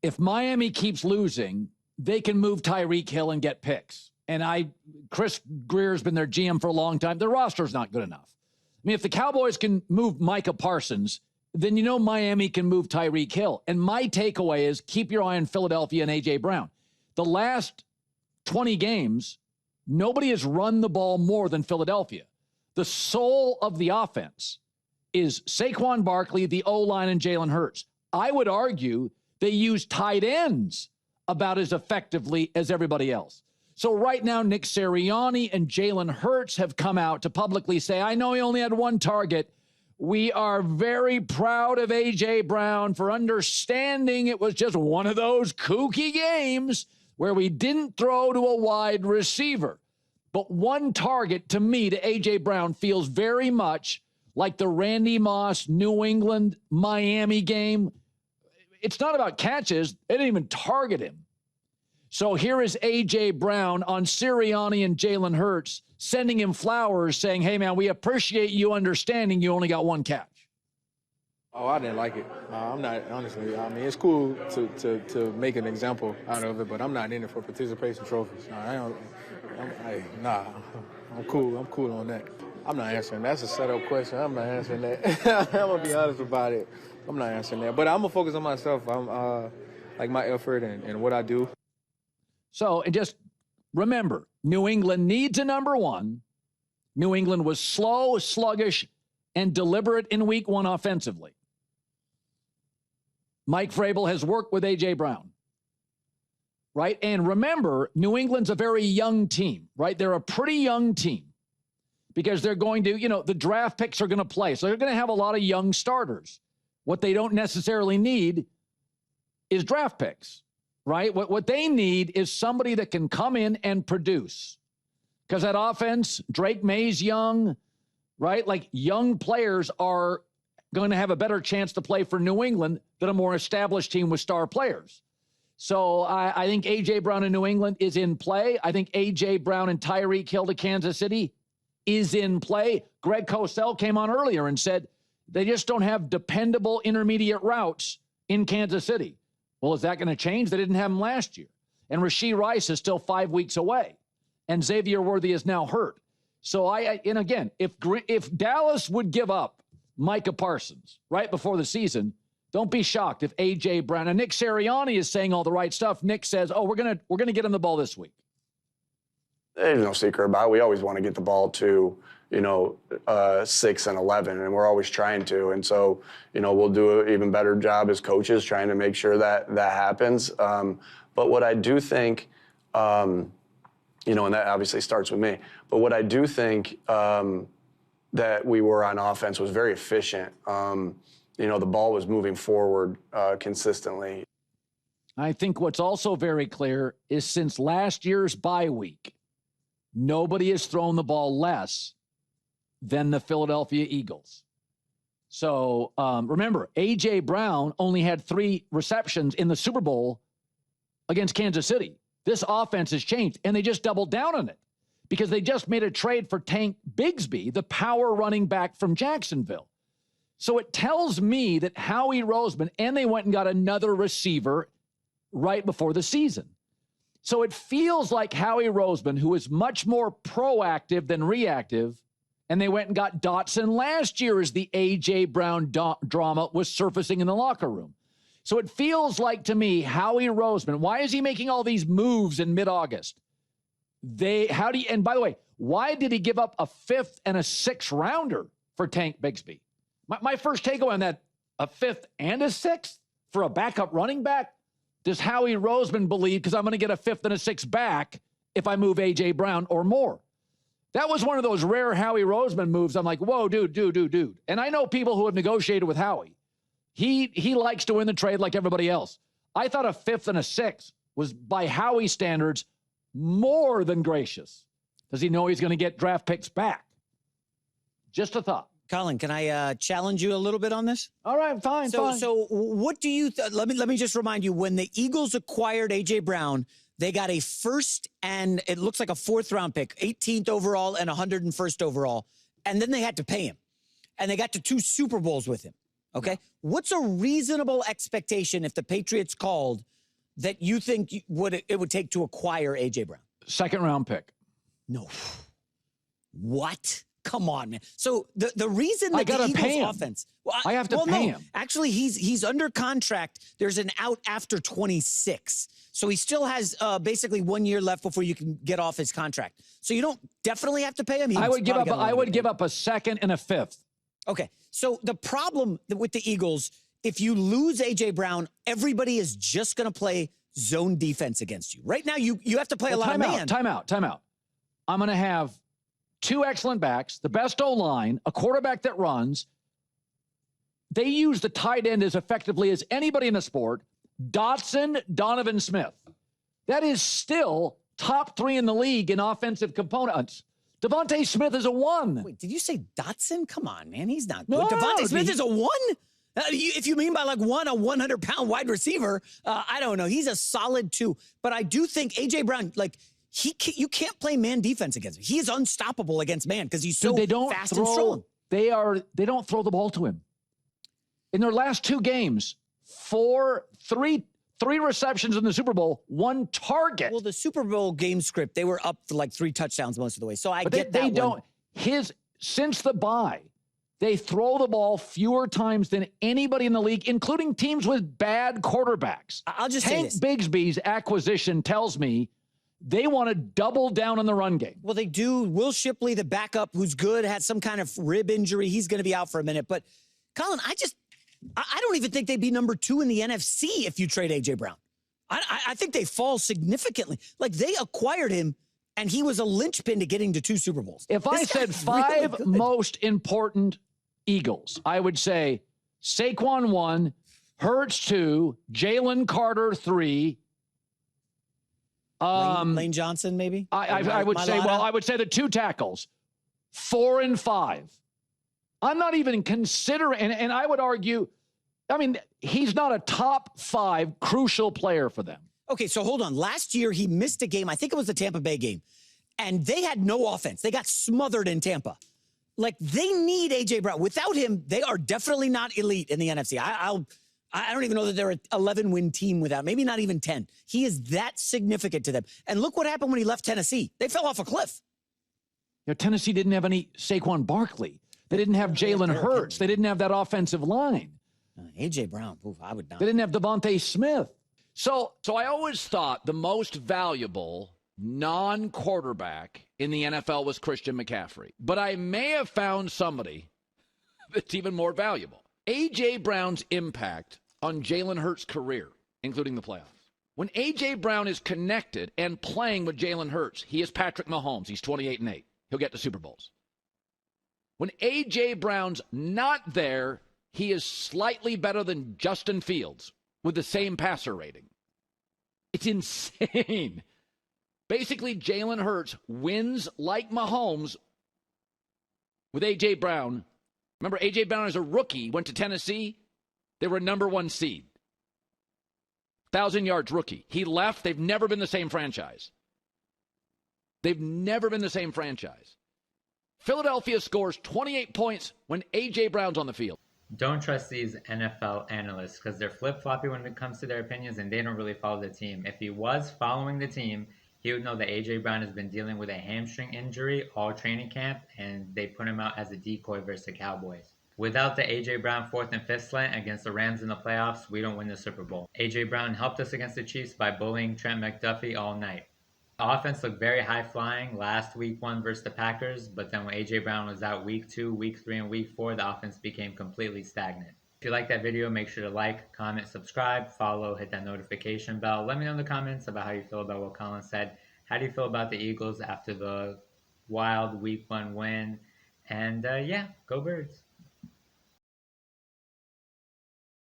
if Miami keeps losing, they can move Tyreek Hill and get picks. And Chris Greer's been their GM for a long time. Their roster's not good enough. I mean, if the Cowboys can move Micah Parsons, then you know Miami can move Tyreek Hill. And my takeaway is keep your eye on Philadelphia and A.J. Brown. The last 20 games, nobody has run the ball more than Philadelphia. The soul of the offense is Saquon Barkley, the O-line, and Jalen Hurts. I would argue they use tight ends about as effectively as everybody else. So right now, Nick Sirianni and Jalen Hurts have come out to publicly say, I know he only had one target. We are very proud of A.J. Brown for understanding it was just one of those kooky games where we didn't throw to a wide receiver. But one target, to me, to A.J. Brown feels very much like the Randy Moss, New England, Miami game. It's not about catches. They didn't even target him. So here is A.J. Brown on Sirianni and Jalen Hurts sending him flowers saying, hey, man, we appreciate you understanding you only got one catch. Oh, I didn't like it. I'm not, honestly. I mean, it's cool to make an example out of it, but I'm not in it for participation trophies. I'm cool. I'm cool on that. I'm not answering. That's a setup question. I'm not answering that. I'm going to be honest about it. I'm not answering that. But I'm going to focus on myself. I'm like my effort and what I do. So, and just remember, New England needs a number one. New England was slow, sluggish, and deliberate in week one offensively. Mike Vrabel has worked with A.J. Brown, right? And remember, New England's a very young team, right? They're a pretty young team because they're going to, the draft picks are going to play. So they're going to have a lot of young starters. What they don't necessarily need is draft picks. Right? What they need is somebody that can come in and produce. Because that offense, Drake May's young, right? Like young players are going to have a better chance to play for New England than a more established team with star players. So I think A.J. Brown in New England is in play. I think A.J. Brown and Tyreek Hill to Kansas City is in play. Greg Cosell came on earlier and said they just don't have dependable intermediate routes in Kansas City. Well, is that going to change? They didn't have him last year. And Rashee Rice is still 5 weeks away. And Xavier Worthy is now hurt. So and again, if Dallas would give up Micah Parsons right before the season, don't be shocked if A.J. Brown and Nick Sirianni is saying all the right stuff. Nick says, oh, we're gonna get him the ball this week. There's no secret about it. We always want to get the ball to 6 and 11, and we're always trying to. And so, we'll do an even better job as coaches trying to make sure that happens. But what I do think, and that obviously starts with me, but what I do think that we were on offense was very efficient. The ball was moving forward consistently. I think what's also very clear is since last year's bye week, nobody has thrown the ball less than the Philadelphia Eagles. So remember, A.J. Brown only had 3 receptions in the Super Bowl against Kansas City. This offense has changed, and they just doubled down on it because they just made a trade for Tank Bigsby, the power running back from Jacksonville. So it tells me that Howie Roseman, and they went and got another receiver right before the season. So it feels like Howie Roseman, who is much more proactive than reactive, and they went and got Dotson last year as the A.J. Brown drama was surfacing in the locker room. So it feels like to me, Howie Roseman, why is he making all these moves in mid-August? And by the way, why did he give up a 5th and a 6th rounder for Tank Bigsby? My first takeaway on that, a 5th and a 6th for a backup running back? Does Howie Roseman believe, because I'm going to get a 5th and a 6th back if I move A.J. Brown or more? That was one of those rare Howie Roseman moves. I'm like, whoa, dude. And I know people who have negotiated with Howie. He likes to win the trade like everybody else. I thought a 5th and a 6th was, by Howie standards, more than gracious. Does he know he's going to get draft picks back? Just a thought. Colin, can I challenge you a little bit on this? All right, fine. So what do you, let me just remind you, when the Eagles acquired A.J. Brown, they got a 1st and it looks like a 4th round pick, 18th overall and 101st overall. And then they had to pay him. And they got to 2 Super Bowls with him. Okay. What's a reasonable expectation if the Patriots called that you think it would take to acquire A.J. Brown? Second round pick. No. What? Come on, man. So the reason I that the gotta pay him. Eagles offense, I have to pay him. Actually, he's under contract. There's an out after 26. So he still has basically 1 year left before you can get off his contract. So you don't definitely have to pay him. I would give up a second and a fifth. Okay. So the problem with the Eagles, if you lose A.J. Brown, everybody is just going to play zone defense against you. Right now, you have to play a lot of man. Time out. I'm going to have two excellent backs, the best O-line, a quarterback that runs. They use the tight end as effectively as anybody in the sport. Dotson, Donovan Smith. That is still top 3 in the league in offensive components. Devontae Smith is a 1. Wait, did you say Dotson? Come on, man. He's not good. No, Devontae Smith is a 1? If you mean by like 1, a 100-pound wide receiver, I don't know. He's a solid 2. But I do think A.J. Brown, like, you can't play man defense against him. He is unstoppable against man because he's so fast and strong. They don't throw the ball to him. In their last 2 games, three receptions in the Super Bowl, 1 target. Well, the Super Bowl game script, they were up for like 3 touchdowns most of the way. So I get that. They don't. Since the bye, they throw the ball fewer times than anybody in the league, including teams with bad quarterbacks. I'll just say this. Bigsby's acquisition tells me they want to double down on the run game. Well, they do. Will Shipley, the backup, who's good, had some kind of rib injury. He's going to be out for a minute. But, Colin, I don't even think they'd be number 2 in the NFC if you trade A.J. Brown. I think they fall significantly. Like, they acquired him, and he was a linchpin to getting to 2 Super Bowls. If I said 5 really most important Eagles, I would say Saquon 1, Hurts 2, Jalen Carter 3. Lane Johnson, maybe? I would say the 2 tackles, 4 and 5. I'm not even considering, and I would argue, I mean, he's not a top 5 crucial player for them. Okay, so hold on. Last year, he missed a game. I think it was the Tampa Bay game. And they had no offense. They got smothered in Tampa. Like, they need A.J. Brown. Without him, they are definitely not elite in the NFC. I don't even know that they're an 11-win team without, maybe not even 10. He is that significant to them. And look what happened when he left Tennessee. They fell off a cliff. You know, Tennessee didn't have any Saquon Barkley. They didn't have Jalen Hurts. They didn't have that offensive line. A.J. Brown, I would not. They didn't have Devontae Smith. So I always thought the most valuable non-quarterback in the NFL was Christian McCaffrey. But I may have found somebody that's even more valuable. A.J. Brown's impact on Jalen Hurts' career, including the playoffs. When A.J. Brown is connected and playing with Jalen Hurts, he is Patrick Mahomes. He's 28-8. He'll get to Super Bowls. When A.J. Brown's not there, he is slightly better than Justin Fields with the same passer rating. It's insane. Basically, Jalen Hurts wins like Mahomes with A.J. Brown. Remember, A.J. Brown as a rookie went to Tennessee. They were number 1 seed. 1,000 yards rookie. He left. They've never been the same franchise. They've never been the same franchise. Philadelphia scores 28 points when A.J. Brown's on the field. Don't trust these NFL analysts because they're flip-floppy when it comes to their opinions and they don't really follow the team. If he was following the team, he would know that A.J. Brown has been dealing with a hamstring injury all training camp and they put him out as a decoy versus the Cowboys. Without the A.J. Brown 4th and 5th slant against the Rams in the playoffs, we don't win the Super Bowl. A.J. Brown helped us against the Chiefs by bullying Trent McDuffie all night. The offense looked very high-flying last week 1 versus the Packers, but then when A.J. Brown was out week 2, week 3, and week 4, the offense became completely stagnant. If you like that video, make sure to like, comment, subscribe, follow, hit that notification bell. Let me know in the comments about how you feel about what Colin said. How do you feel about the Eagles after the wild week 1 win? And yeah, go Birds.